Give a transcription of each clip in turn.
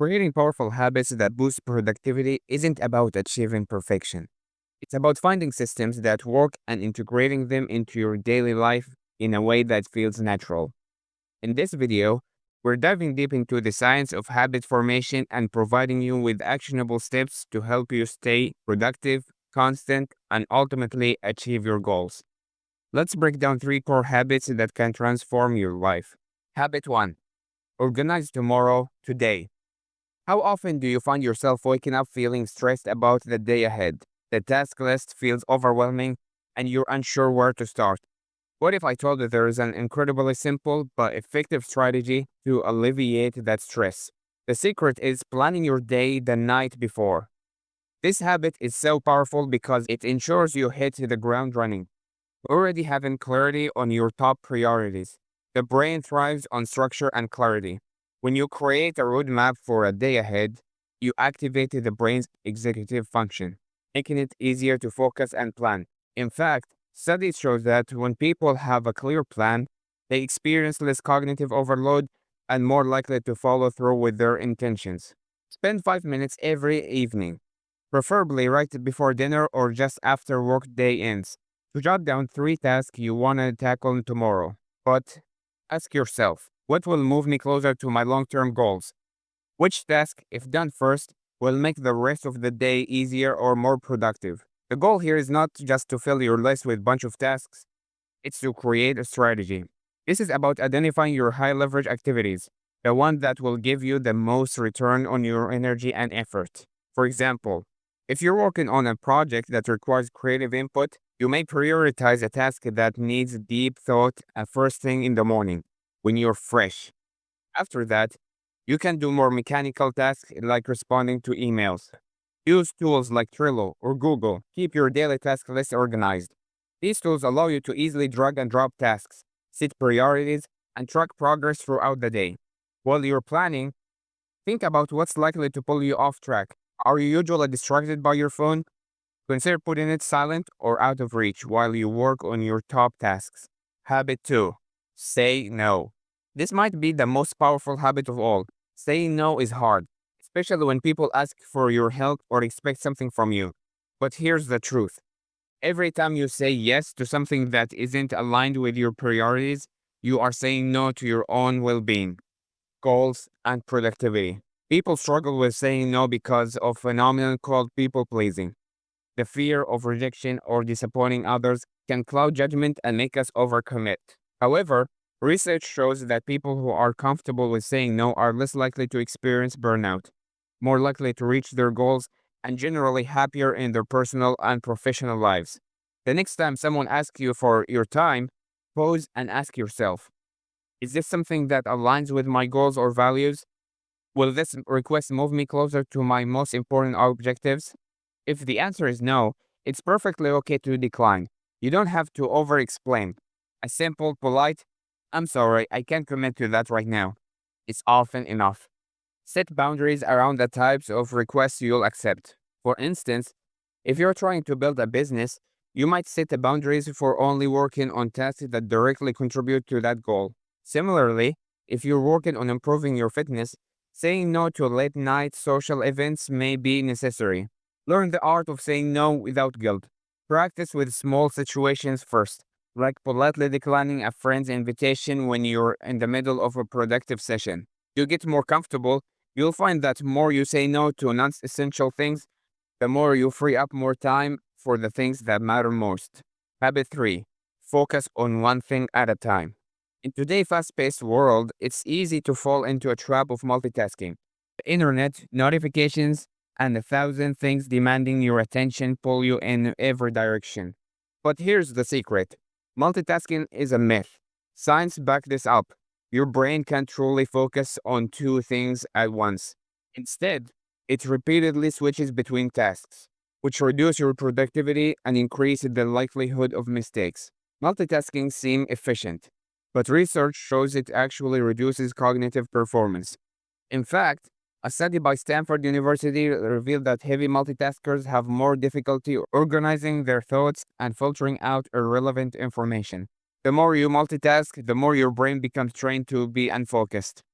Creating powerful habits that boost productivity isn't about achieving perfection. It's about finding systems that work and integrating them into your daily life in a way that feels natural. In this video, we're diving deep into the science of habit formation and providing you with actionable steps to help you stay productive, constant, and ultimately achieve your goals. Let's break down three core habits that can transform your life. Habit 1. Organize tomorrow, today. How often do you find yourself waking up feeling stressed about the day ahead? The task list feels overwhelming and you're unsure where to start. What if I told you there is an incredibly simple but effective strategy to alleviate that stress? The secret is planning your day the night before. This habit is so powerful because it ensures you hit the ground running, already having clarity on your top priorities. The brain thrives on structure and clarity. When you create a roadmap for a day ahead, you activate the brain's executive function, making it easier to focus and plan. In fact, studies show that when people have a clear plan, they experience less cognitive overload and more likely to follow through with their intentions. Spend 5 minutes every evening, preferably right before dinner or just after work day ends, to jot down 3 tasks you want to tackle tomorrow. But ask yourself, what will move me closer to my long-term goals? Which task, if done first, will make the rest of the day easier or more productive? The goal here is not just to fill your list with a bunch of tasks, it's to create a strategy. This is about identifying your high-leverage activities, the one that will give you the most return on your energy and effort. For example, if you're working on a project that requires creative input, you may prioritize a task that needs deep thought at first thing in the morning, when you're fresh. After that, you can do more mechanical tasks like responding to emails. Use tools like Trello or Google. Keep your daily task list organized. These tools allow you to easily drag and drop tasks, set priorities, and track progress throughout the day. While you're planning, think about what's likely to pull you off track. Are you usually distracted by your phone? Consider putting it silent or out of reach while you work on your top tasks. Habit 2. Say no. This might be the most powerful habit of all. Saying no is hard, especially when people ask for your help or expect something from you. But here's the truth. Every time you say yes to something that isn't aligned with your priorities, you are saying no to your own well-being, goals, and productivity. People struggle with saying no because of a phenomenon called people pleasing. The fear of rejection or disappointing others can cloud judgment and make us overcommit. However, research shows that people who are comfortable with saying no are less likely to experience burnout, more likely to reach their goals, and generally happier in their personal and professional lives. The next time someone asks you for your time, pause and ask yourself, is this something that aligns with my goals or values? Will this request move me closer to my most important objectives? If the answer is no, it's perfectly okay to decline. You don't have to over-explain. A simple, polite, "I'm sorry, I can't commit to that right now," is often enough. Set boundaries around the types of requests you'll accept. For instance, if you're trying to build a business, you might set the boundaries for only working on tasks that directly contribute to that goal. Similarly, if you're working on improving your fitness, saying no to late night social events may be necessary. Learn the art of saying no without guilt. Practice with small situations first, like politely declining a friend's invitation when you're in the middle of a productive session. You get more comfortable, you'll find that more you say no to non-essential things, the more you free up more time for the things that matter most. Habit 3. Focus on one thing at a time. In today's fast-paced world, it's easy to fall into a trap of multitasking. The internet, notifications, and 1,000 things demanding your attention pull you in every direction. But here's the secret. Multitasking is a myth. Science backs this up. Your brain can't truly focus on two things at once. Instead, it repeatedly switches between tasks, which reduce your productivity and increase the likelihood of mistakes. Multitasking seems efficient, but research shows it actually reduces cognitive performance. In fact, a study by Stanford University revealed that heavy multitaskers have more difficulty organizing their thoughts and filtering out irrelevant information. The more you multitask, the more your brain becomes trained to be unfocused,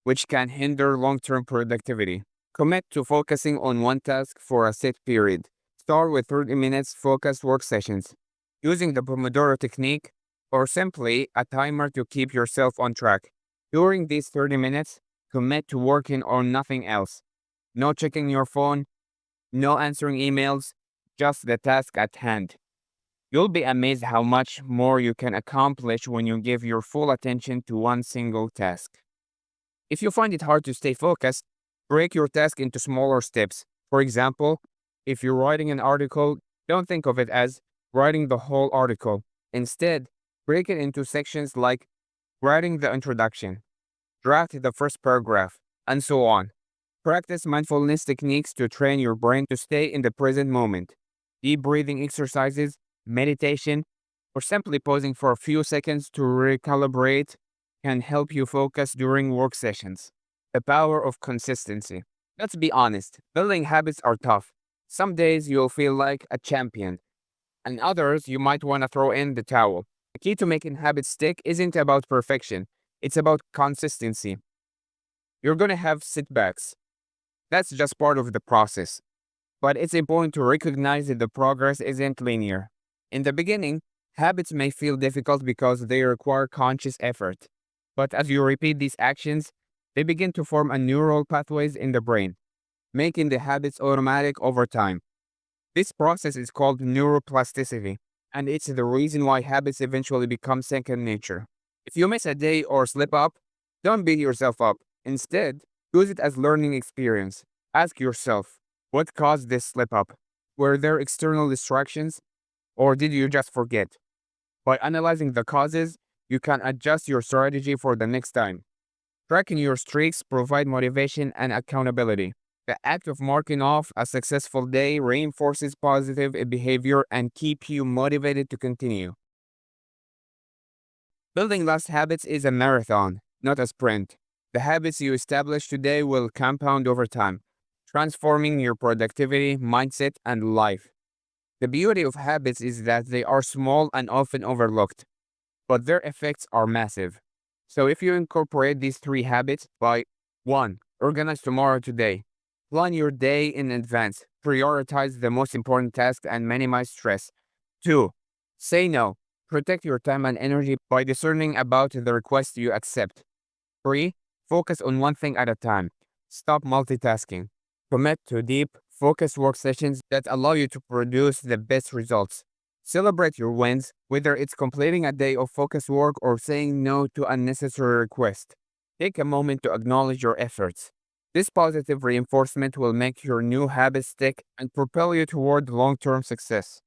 which can hinder long-term productivity. Commit to focusing on one task for a set period. Start with 30 minutes focused work sessions, using the Pomodoro technique, or simply a timer to keep yourself on track. During these 30 minutes, commit to working on nothing else. No checking your phone, no answering emails, just the task at hand. You'll be amazed how much more you can accomplish when you give your full attention to one single task. If you find it hard to stay focused, break your task into smaller steps. For example, if you're writing an article, don't think of it as writing the whole article. Instead, break it into sections like writing the introduction, draft the first paragraph, and so on. Practice mindfulness techniques to train your brain to stay in the present moment. Deep breathing exercises, meditation, or simply pausing for a few seconds to recalibrate can help you focus during work sessions. The power of consistency. Let's be honest, building habits are tough. Some days you'll feel like a champion, and others you might want to throw in the towel. The key to making habits stick isn't about perfection, it's about consistency. You're going to have setbacks. That's just part of the process. But it's important to recognize that the progress isn't linear. In the beginning, habits may feel difficult because they require conscious effort. But as you repeat these actions, they begin to form a neural pathways in the brain, making the habits automatic over time. This process is called neuroplasticity, and it's the reason why habits eventually become second nature. If you miss a day or slip up, don't beat yourself up. Instead, use it as learning experience. Ask yourself, what caused this slip up? Were there external distractions, or did you just forget? By analyzing the causes, you can adjust your strategy for the next time. Tracking your streaks provide motivation and accountability. The act of marking off a successful day reinforces positive behavior and keep you motivated to continue. Building last habits is a marathon, not a sprint. The habits you establish today will compound over time, transforming your productivity, mindset, and life. The beauty of habits is that they are small and often overlooked, but their effects are massive. So if you incorporate these three habits by 1. Organize tomorrow today. Plan your day in advance. Prioritize the most important tasks and minimize stress. 2. Say no. Protect your time and energy by discerning about the requests you accept. 3. Focus on one thing at a time. Stop multitasking. Commit to deep, focused work sessions that allow you to produce the best results. Celebrate your wins, whether it's completing a day of focused work or saying no to unnecessary requests. Take a moment to acknowledge your efforts. This positive reinforcement will make your new habits stick and propel you toward long-term success.